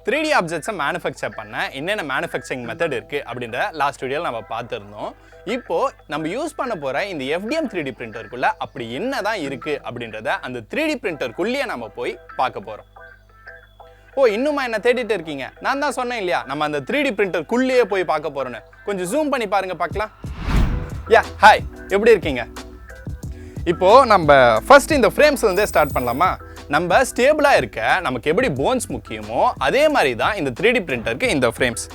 3D ஆப்ஜெக்ட்ஸை manufacture பண்ண என்னென்ன manufacturing method இருக்குது அப்படின்ற லாஸ்ட் வீடியோவில் நம்ம பார்த்துருந்தோம். இப்போது நம்ம யூஸ் பண்ண போகிற இந்த FDM 3D பிரிண்டருக்குள்ளே அப்படி என்ன தான் இருக்குது அப்படின்றத அந்த 3D பிரிண்டருக்குள்ளேயே நம்ம போய் பார்க்க போகிறோம். இன்னுமா என்ன தேடிட்டு இருக்கீங்க? நான் தான் சொன்னேன் இல்லையா, நம்ம அந்த 3D பிரிண்டருக்குள்ளேயே போய் பார்க்க போகிறோன்னு. கொஞ்சம் ஜூம் பண்ணி பாருங்கள் பார்க்கலாம். ஹாய், எப்படி இருக்கீங்க? இப்போது நம்ம ஃபர்ஸ்ட் இந்த ஃப்ரேம்ஸ்லேருந்தே ஸ்டார்ட் பண்ணலாமா? நம்ம ஸ்டேபிளாக இருக்க நமக்கு எப்படி போன்ஸ் முக்கியமோ அதே மாதிரி தான் இந்த 3D பிரிண்டருக்கு இந்த ஃப்ரேம்ஸ்.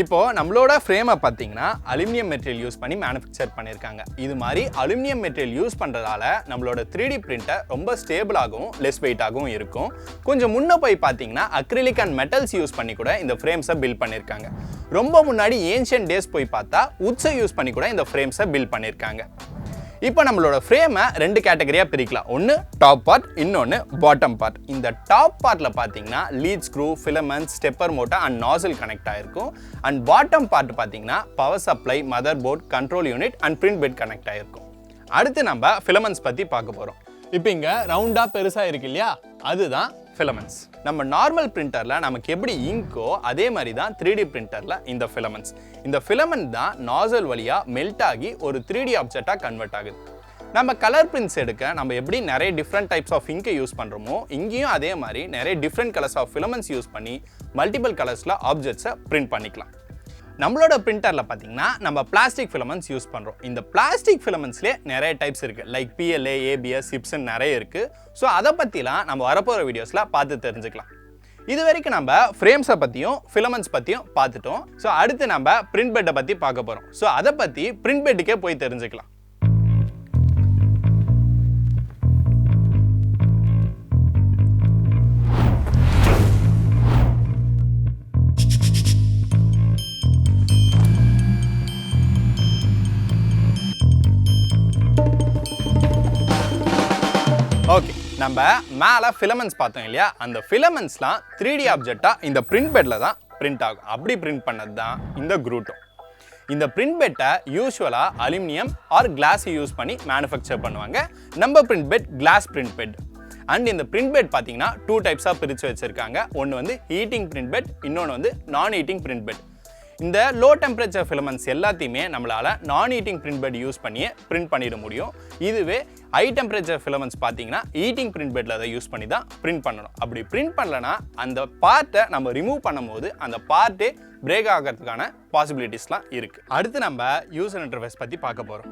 இப்போது நம்மளோட ஃப்ரேமை பார்த்தீங்கன்னா அலுமினியம் மெட்டீரியல் யூஸ் பண்ணி மேனுஃபேக்சர் பண்ணியிருக்காங்க. இது மாதிரி அலுமினியம் மெட்டீரியல் யூஸ் பண்ணுறதால நம்மளோட 3D பிரிண்டர் ரொம்ப ஸ்டேபிளாகவும் லெஸ் வெயிட்டாகவும் இருக்கும். கொஞ்சம் முன்னே போய் பார்த்தீங்கன்னா அக்ரிலிக் அண்ட் மெட்டல்ஸ் யூஸ் பண்ணி கூட இந்த ஃப்ரேம்ஸை பில்ட் பண்ணியிருக்காங்க. ரொம்ப முன்னாடி ஏன்ஷியன்ட் டேஸ் போய் பார்த்தா உட்ஸை யூஸ் பண்ணி கூட இந்த ஃப்ரேம்ஸை பில்ட் பண்ணியிருக்காங்க. இப்போ நம்மளோட ஃப்ரேமை 2 கேட்டகரியாக பிரிக்கலாம். ஒன்று டாப் பார்ட், இன்னொன்று பாட்டம் பார்ட். இந்த டாப் பார்ட்டில் பார்த்தீங்கன்னா lead screw, filaments, stepper motor and nozzle connect ஆகிருக்கும். அண்ட் பாட்டம் பார்ட் பார்த்தீங்கன்னா power supply, motherboard, control unit and print bed connect ஆகிருக்கும். அடுத்து நம்ம ஃபிலமெண்ட்ஸ் பற்றி பார்க்க போகிறோம். இப்போ இங்கே ரவுண்டாக பெருசாக இருக்கு இல்லையா, அதுதான் ஃபிலமெண்ட்ஸ். நம்ம நார்மல் பிரிண்டரில் நமக்கு எப்படி இங்கோ அதே மாதிரி தான் 3D பிரிண்டரில் இந்த ஃபிலமெண்ட்ஸ். இந்த ஃபிலமெண்ட் தான் நாசல் வழியாக மெல்ட் ஆகி ஒரு 3D ஆப்ஜெக்டாக கன்வெர்ட் ஆகுது. நம்ம கலர் பிரிண்ட்ஸ் எடுக்க நம்ம எப்படி நிறைய டிஃப்ரெண்ட் டைப்ஸ் ஆஃப் இங்கை யூஸ் பண்ணுறோமோ இங்கேயும் அதே மாதிரி நிறைய different colours of filaments use பண்ணி மல்டிபிள் கலர்ஸில் ஆப்ஜெக்ட்ஸை பிரிண்ட் பண்ணிக்கலாம். நம்மளோட பிரிண்டரில் பார்த்தீங்கன்னா நம்ம பிளாஸ்டிக் ஃபிலமெண்ட்ஸ் யூஸ் பண்ணுறோம். இந்த பிளாஸ்டிக் ஃபிலமெண்ட்ஸ்லேயே நிறைய டைப்ஸ் இருக்குது. லைக் PLA, ABS, சிப்ஸ்ன்னு நிறைய இருக்குது. ஸோ அதை பற்றிலாம் நம்ம வரப்போகிற வீடியோஸில் பார்த்து தெரிஞ்சுக்கலாம். இது வரைக்கும் நம்ம ஃப்ரேம்ஸை பற்றியும் ஃபிலமெண்ட்ஸ் பற்றியும் பார்த்துட்டோம். ஸோ அடுத்து நம்ம பிரிண்ட் பெட்டை பற்றி பார்க்க போகிறோம். ஸோ அதை பற்றி பிரிண்ட் பெட்டுக்கே போய் தெரிஞ்சுக்கலாம். ஓகே, நம்ம மேலே ஃபிலமெண்ட்ஸ் பார்த்தோம் இல்லையா, அந்த ஃபிலமெண்ட்ஸ்லாம் 3D ஆப்ஜெக்டாக இந்த பிரிண்ட் பெட்டில் தான் பிரிண்ட் ஆகும். அப்படி பிரிண்ட் பண்ணது தான் இந்த குரூட்டும். இந்த பிரிண்ட் பெட்டை யூஸ்வலாக அலுமினியம் ஆர் கிளாஸ் யூஸ் பண்ணி மேனுஃபேக்சர் பண்ணுவாங்க. நம்ம print bed glass print bed. And இந்த பிரிண்ட் பெட் பார்த்தீங்கன்னா 2 டைப்ஸாக பிரித்து வச்சுருக்காங்க. ஒன்று வந்து ஹீட்டிங் பிரிண்ட் பெட், இன்னொன்று வந்து நான் ஹீட்டிங் பிரிண்ட் பெட். இந்த லோ டெம்பரேச்சர் ஃபிலமெண்ட்ஸ் எல்லாத்தையுமே நம்மளால் நான் ஹீட்டிங் பிரிண்ட் பெட் யூஸ் பண்ணியே பிரிண்ட் பண்ணிட முடியும். இதுவே ஹை டெம்பரேச்சர் ஃபிலமெண்ட்ஸ் பார்த்தீங்கன்னா ஹீட்டிங் பிரிண்ட் பெட்டில் அதை யூஸ் பண்ணி தான் பிரிண்ட் பண்ணணும். அப்படி பிரிண்ட் பண்ணலன்னா அந்த பார்ட்டை நம்ம ரிமூவ் பண்ணும்போது அந்த பார்ட்டே பிரேக் ஆகிறதுக்கான பாசிபிலிட்டிஸ்லாம் இருக்குது. அடுத்து நம்ம யூசர் இன்டர்ஃபேஸ் பற்றி பார்க்க போகிறோம்.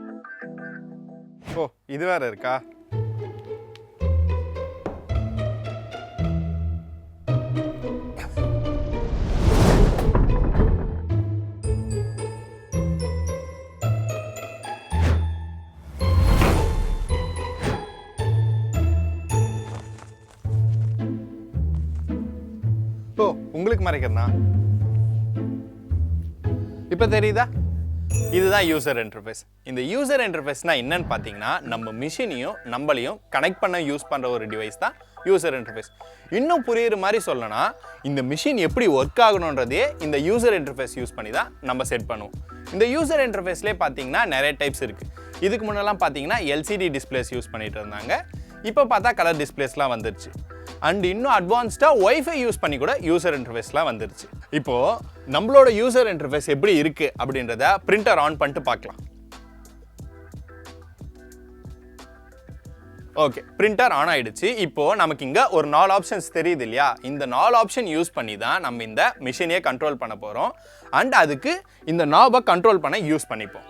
இது வேறு இருக்கா? உங்களுக்கு மறைக்கிறனா இப்போ தெரியுதா? இதுதான் யூசர் இன்டர்ஃபேஸ். இந்த யூசர் இன்டர்ஃபேஸ்னால் என்னன்னு பார்த்தீங்கன்னா நம்ம மிஷினையும் நம்மளையும் கனெக்ட் பண்ண யூஸ் பண்ணுற ஒரு டிவைஸ் தான் யூசர் இன்டர்ஃபேஸ். இன்னும் புரியுற மாதிரி சொல்லணும்னா இந்த மிஷின் எப்படி ஒர்க் ஆகணுன்றதே இந்த யூசர் இன்டர்ஃபேஸ் யூஸ் பண்ணி தான் நம்ம செட் பண்ணுவோம். இந்த யூசர் இன்டர்ஃபேஸ்லேயே பார்த்தீங்கன்னா நிறைய டைப்ஸ் இருக்குது. இதுக்கு முன்னெல்லாம் பார்த்தீங்கன்னா LCD டிஸ்பிளேஸ் யூஸ் பண்ணிட்டு இருந்தாங்க. இப்போ பார்த்தா கலர் டிஸ்பிளேஸ்லாம் வந்துருச்சு. அண்ட் இன்னும் அட்வான்ஸ்டாக ஒய்ஃபை யூஸ் பண்ணி கூட யூசர் இன்டர்ஃபேஸ்லாம் வந்துருச்சு. இப்போது நம்மளோட யூசர் இன்டர்ஃபேஸ் எப்படி இருக்குது அப்படின்றத பிரிண்டர் ஆன் பண்ணிட்டு பார்க்கலாம். ஓகே, பிரிண்டர் ஆன் ஆயிடுச்சு. இப்போது நமக்கு இங்கே ஒரு 4 ஆப்ஷன்ஸ் தெரியுது இல்லையா, இந்த 4 ஆப்ஷன் யூஸ் பண்ணி தான் நம்ம இந்த மிஷினையே கண்ட்ரோல் பண்ண போகிறோம். அண்ட் அதுக்கு இந்த நாபை கண்ட்ரோல் பண்ண யூஸ் பண்ணிப்போம்.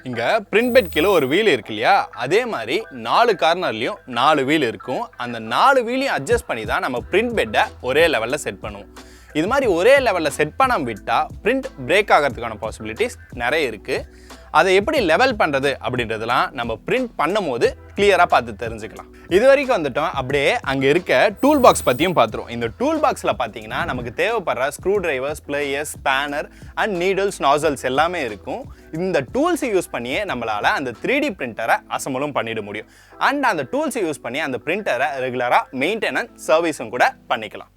இங்க பிரிண்ட் பெட் கீழே ஒரு வீல் இருக்கு இல்லையா, அதே மாதிரி 4 கார்னர்லயும் 4 வீல் இருக்கும். அந்த 4 வீலையும் அட்ஜஸ்ட் பண்ணி தான் நம்ம பிரிண்ட் பெட்டை ஒரே லெவலில் செட் பண்ணுவோம். இது மாதிரி ஒரே லெவலில் செட் பண்ணாம விட்டால் பிரிண்ட் பிரேக் ஆகிறதுக்கான பாசிபிலிட்டிஸ் நிறைய இருக்குது. அதை எப்படி லெவல் பண்ணுறது அப்படின்றதெல்லாம் நம்ம பிரிண்ட் பண்ணும் போது கிளியராக பார்த்து தெரிஞ்சுக்கலாம். இது வரைக்கும் வந்துட்டோம். அப்படியே அங்கே இருக்க டூல் பாக்ஸ் பற்றியும் பார்த்துருவோம். இந்த டூல் பாக்ஸில் பார்த்தீங்கன்னா நமக்கு தேவைப்படுற screw drivers, players, spanner and needles, nozzles எல்லாமே இருக்கும். இந்த டூல்ஸ் யூஸ் பண்ணியே நம்மளால் அந்த 3D பிரிண்டரை அசம்பிளும் பண்ணிட முடியும். அண்ட் அந்த டூல்ஸ் யூஸ் பண்ணி அந்த பிரிண்டரை ரெகுலராக மெயின்டெனன்ஸ் சர்வீஸும் கூட பண்ணிக்கலாம்.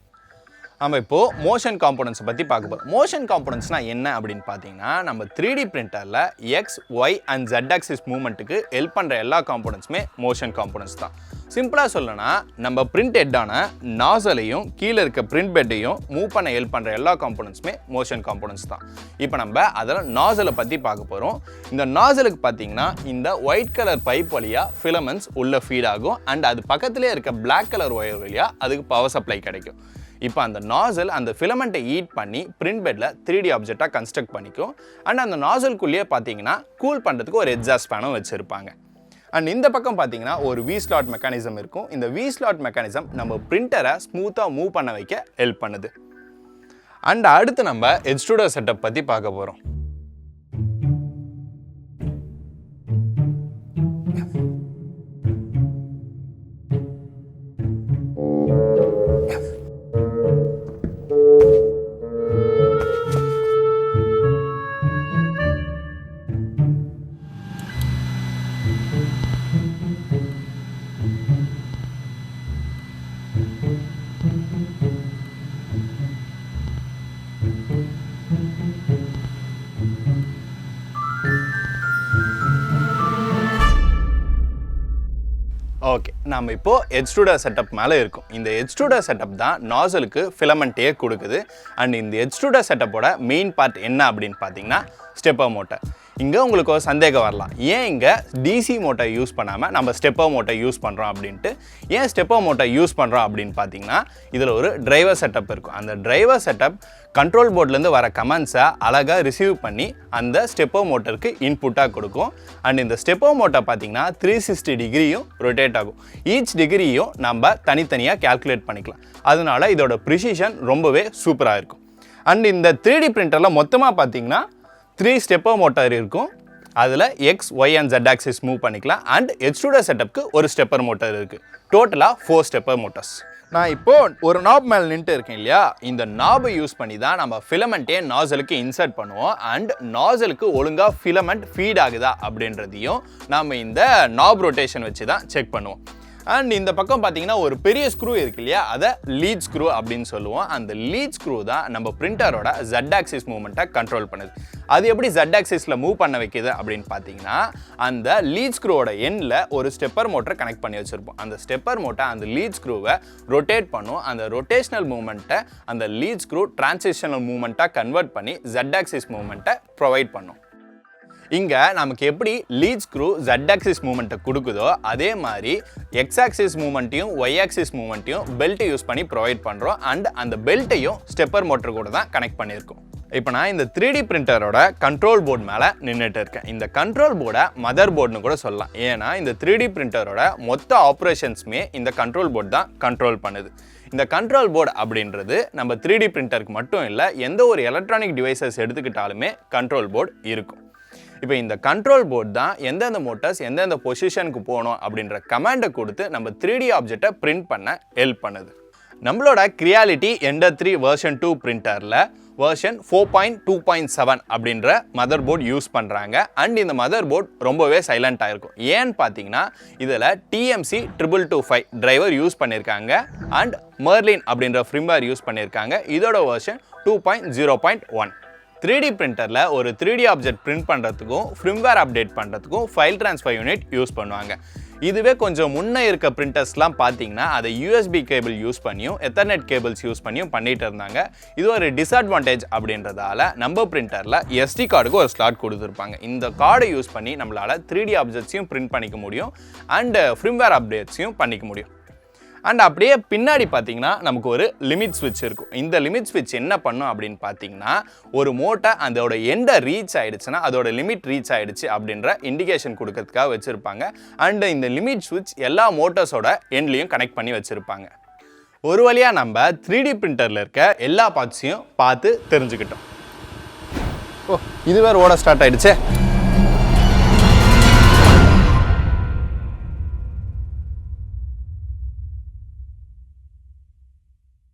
நம்ம இப்போ மோஷன் காம்போனன்ட்ஸ் பற்றி பார்க்க போகிறோம். மோஷன் காம்போனன்ட்ஸ்னால் என்ன அப்படின்னு பார்த்தீங்கன்னா, நம்ம 3D பிரிண்டரில் X Y and Z axis மூவ்மெண்ட்டுக்கு ஹெல்ப் பண்ணுற எல்லா காம்போனன்ட்ஸுமே மோஷன் காம்போனன்ட்ஸ் தான். சிம்பிளாக சொல்லணும்னா, நம்ம பிரிண்ட் ஹெட்டான நாசலையும் கீழே இருக்க பிரிண்ட் பெட்டையும் மூவ் பண்ண ஹெல்ப் பண்ணுற எல்லா காம்போனன்ட்ஸுமே மோஷன் காம்போனன்ட்ஸ் தான். இப்போ நம்ம அதில் நாசலை பற்றி பார்க்க போகிறோம். இந்த நாசலுக்கு பார்த்தீங்கன்னா, இந்த ஒயிட் கலர் பைப் வழியாக ஃபிலமெண்ட்ஸ் உள்ளே ஃபீட் ஆகும் அண்ட் அது பக்கத்துலேயே இருக்க பிளாக் கலர் ஒயர் வழியாக அதுக்கு பவர் சப்ளை கிடைக்கும். இப்போ அந்த நாசல் அந்த ஃபிலமெண்ட்டை ஹீட் பண்ணி பிரிண்ட் பெட்டில் 3D ஆப்ஜெக்டாக கன்ஸ்ட்ரக்ட் பண்ணிக்கும் அண்ட் அந்த நாசல்குள்ளேயே பார்த்தீங்கன்னா கூல் பண்ணுறதுக்கு ஒரு எக்ஸாஸ்ட் ஃபேனும் வச்சுருப்பாங்க. அண்ட் இந்த பக்கம் பார்த்தீங்கன்னா ஒரு வி ஸ்லாட் மெக்கானிசம் இருக்கும். இந்த வி ஸ்லாட் மெக்கானிசம் நம்ம பிரிண்டரை ஸ்மூத்தாக மூவ் பண்ண வைக்க ஹெல்ப் பண்ணுது. அண்ட் அடுத்து நம்ம எக்ஸ்ட்ரூடர் செட்டப் பற்றி பார்க்க போகிறோம். ஓகே, நம்ம இப்போ எக்ஸ்ட்ரூடர் செட்டப் மேலே இருக்கும். இந்த எக்ஸ்ட்ரூடர் செட்டப் தான் நாசலுக்கு ஃபிலமெண்ட்டே கொடுக்குது. அண்ட் இந்த எக்ஸ்ட்ரூடர் செட்டப்போட மெயின் பார்ட் என்ன அப்படின்னு பார்த்தீங்கன்னா ஸ்டெப்பர் மோட்டர். இங்கே உங்களுக்கு ஒரு சந்தேகம் வரலாம், ஏன் இங்கே டிசி மோட்டர் யூஸ் பண்ணாமல் நம்ம ஸ்டெப்பர் மோட்டர் யூஸ் பண்ணுறோம் அப்படின்ட்டு. ஏன் ஸ்டெப்பர் மோட்டர் யூஸ் பண்ணுறோம் அப்படின்னு பார்த்தீங்கன்னா, இதில் ஒரு டிரைவர் செட்டப் இருக்கும். அந்த டிரைவர் செட்டப் கண்ட்ரோல் போர்ட்லேருந்து வர கமெண்ட்ஸை அழகாக ரிசீவ் பண்ணி அந்த ஸ்டெப்பர் மோட்டருக்கு இன்புட்டாக கொடுக்கும். அண்ட் இந்த ஸ்டெப்பர் மோட்டர் பார்த்தீங்கன்னா 360 டிகிரியும் ரொட்டேட் ஆகும். ஈச் டிகிரியும் நம்ம தனித்தனியாக கேல்குலேட் பண்ணிக்கலாம். அதனால இதோட ப்ரிசிஷன் ரொம்பவே சூப்பராக இருக்கும். அண்ட் இந்த 3D பிரிண்டரில் மொத்தமாக பார்த்தீங்கன்னா 3 ஸ்டெப்பர் மோட்டார் இருக்கும். அதில் X Y and Z axis move பண்ணிக்கலாம். அண்ட் எக்ஸ்ட்ரூடர் செட்டப்க்கு ஒரு ஸ்டெப்பர் மோட்டார் இருக்குது. டோட்டலாக 4 ஸ்டெப்பர் மோட்டார்ஸ். நான் இப்போ ஒரு நாப் மேலே நின்றுட்டு இருக்கேன் இல்லையா, இந்த நாபை யூஸ் பண்ணி தான் நம்ம ஃபிலமெண்ட்டே நாசலுக்கு இன்சர்ட் பண்ணுவோம். அண்ட் நாசலுக்கு ஒழுங்காக ஃபிலமெண்ட் ஃபீட் ஆகுதா அப்படின்றதையும் நம்ம இந்த நாப் ரொட்டேஷன் வச்சு தான் செக் பண்ணுவோம். அண்ட் இந்த பக்கம் பார்த்தீங்கன்னா ஒரு பெரிய ஸ்க்ரூ இருக்கு இல்லையா, அதை லீட் ஸ்க்ரூ அப்படின்னு சொல்லுவோம். அந்த லீட் ஸ்க்ரூ தான் நம்ம பிரிண்டரோட ஜெட் ஆக்சிஸ் மூவ்மெண்ட்டை கண்ட்ரோல் பண்ணுது. அது எப்படி ஜெட் ஆக்சிஸில் மூவ் பண்ண வைக்குது அப்படின்னு பார்த்தீங்கன்னா, அந்த லீட் ஸ்க்ரூவோட எண்டில் ஒரு ஸ்டெப்பர் மோட்டரை கனெக்ட் பண்ணி வச்சுருப்போம். அந்த ஸ்டெப்பர் மோட்டர் அந்த லீட் ஸ்க்ரூவை ரொட்டேட் பண்ணும். அந்த ரொட்டேஷனல் மூவ்மெண்ட்டை அந்த லீட் ஸ்க்ரூ டிரான்சிஷனல் மூவ்மெண்ட்டாக கன்வெர்ட் பண்ணி ஜெட் ஆக்சிஸ் மூவ்மெண்ட்டை ப்ரொவைட் பண்ணும். இங்கே நமக்கு எப்படி லீட் ஸ்க்ரூ ஜெட் ஆக்சிஸ் மூவ்மெண்ட்டை கொடுக்குதோ அதே மாதிரி எக்ஸ் ஆக்சிஸ் மூவ்மெண்ட்டையும் ஒய் ஆக்சிஸ் மூவ்மெண்ட்டையும் பெல்ட்டை யூஸ் பண்ணி ப்ரொவைட் பண்ணுறோம். அண்ட் அந்த பெல்ட்டையும் ஸ்டெப்பர் மோட்டர் கூட தான் கனெக்ட் பண்ணியிருக்கோம். இப்போ நான் இந்த 3D பிரிண்டரோட கண்ட்ரோல் போர்டு மேலே நின்றுட்டு இருக்கேன். இந்த கண்ட்ரோல் போர்டை மதர் போர்டுன்னு கூட சொல்லலாம். ஏன்னா இந்த 3D பிரிண்டரோட மொத்த ஆப்ரேஷன்ஸுமே இந்த கண்ட்ரோல் போர்டு தான் கண்ட்ரோல் பண்ணுது. இந்த கண்ட்ரோல் போர்டு அப்படின்றது நம்ம 3D பிரிண்டருக்கு மட்டும் இல்லை, எந்த ஒரு எலக்ட்ரானிக் டிவைசஸ் எடுத்துக்கிட்டாலுமே கண்ட்ரோல் போர்டு இருக்கும். இப்போ இந்த கண்ட்ரோல் போர்டு தான் எந்தெந்த மோட்டர்ஸ் எந்தெந்த பொசிஷனுக்கு போகணும் அப்படின்ற கமாண்டை கொடுத்து நம்ம 3D ஆப்ஜெக்டை பிரிண்ட் பண்ண ஹெல்ப் பண்ணுது. நம்மளோட கிரியாலிட்டி எண்டர் 3 வெர்ஷன் 2 பிரிண்டரில் வெர்ஷன் 4.2.7 அப்படின்ற மதர் போர்டு யூஸ் பண்ணுறாங்க. அண்ட் இந்த மதர் போர்டு ரொம்பவே சைலண்ட்டாக இருக்கும். ஏன்னு பார்த்தீங்கன்னா, இதில் TMC 2225 டிரைவர் யூஸ் பண்ணியிருக்காங்க. அண்ட் மெர்லின் அப்படின்ற ஃப்ரிம்வேர் யூஸ் பண்ணியிருக்காங்க. இதோட வெர்ஷன் 2.0.1. 3D பிரிண்டரில் ஒரு 3D ஆப்ஜெக்ட் பிரிண்ட் பண்ணுறதுக்கும் ஃப்ரிம்வேர் அப்டேட் பண்ணுறதுக்கும் ஃபைல் ட்ரான்ஸ்ஃபர் யூனிட் யூஸ் பண்ணுவாங்க. இதுவே கொஞ்சம் முன்னே இருக்க பிரிண்டர்ஸ்லாம் பார்த்தீங்கன்னா அதை USB கேபிள் யூஸ் பண்ணியும் எத்தர்நெட் கேபிள்ஸ் யூஸ் பண்ணியும் பண்ணிட்டு இருந்தாங்க. இது ஒரு டிஸ்அட்வான்டேஜ் அப்படின்றதால நம்ம பிரிண்டரில் SD கார்டுக்கு ஒரு ஸ்லாட் கொடுத்துருப்பாங்க. இந்த கார்டை யூஸ் பண்ணி நம்மளால் 3D ஆப்ஜெக்ட்ஸையும் பிரிண்ட் பண்ணிக்க முடியும் அண்ட் ஃப்ரிம்வேர் அப்டேட்ஸையும் பண்ணிக்க முடியும். அண்ட் அப்படியே பின்னாடி பார்த்தீங்கன்னா நமக்கு ஒரு லிமிட் ஸ்விட்ச் இருக்கும். இந்த லிமிட் ஸ்விட்ச் என்ன பண்ணும் அப்படின்னு பார்த்தீங்கன்னா, ஒரு மோட்டர் அதோட எண்டை ரீச் ஆகிடுச்சுன்னா அதோட லிமிட் ரீச் ஆகிடுச்சு அப்படின்ற இண்டிகேஷன் கொடுக்கறதுக்காக வச்சுருப்பாங்க. அண்ட் இந்த லிமிட் ஸ்விட்ச் எல்லா மோட்டர்ஸோட எண்ட்லேயும் கனெக்ட் பண்ணி வச்சுருப்பாங்க. ஒரு வழியாக நம்ம 3D பிரிண்டரில் இருக்க எல்லா பார்ட்ஸையும் பார்த்து தெரிஞ்சுக்கிட்டோம். ஓ, இது வேறு ஓட ஸ்டார்ட் ஆகிடுச்சே.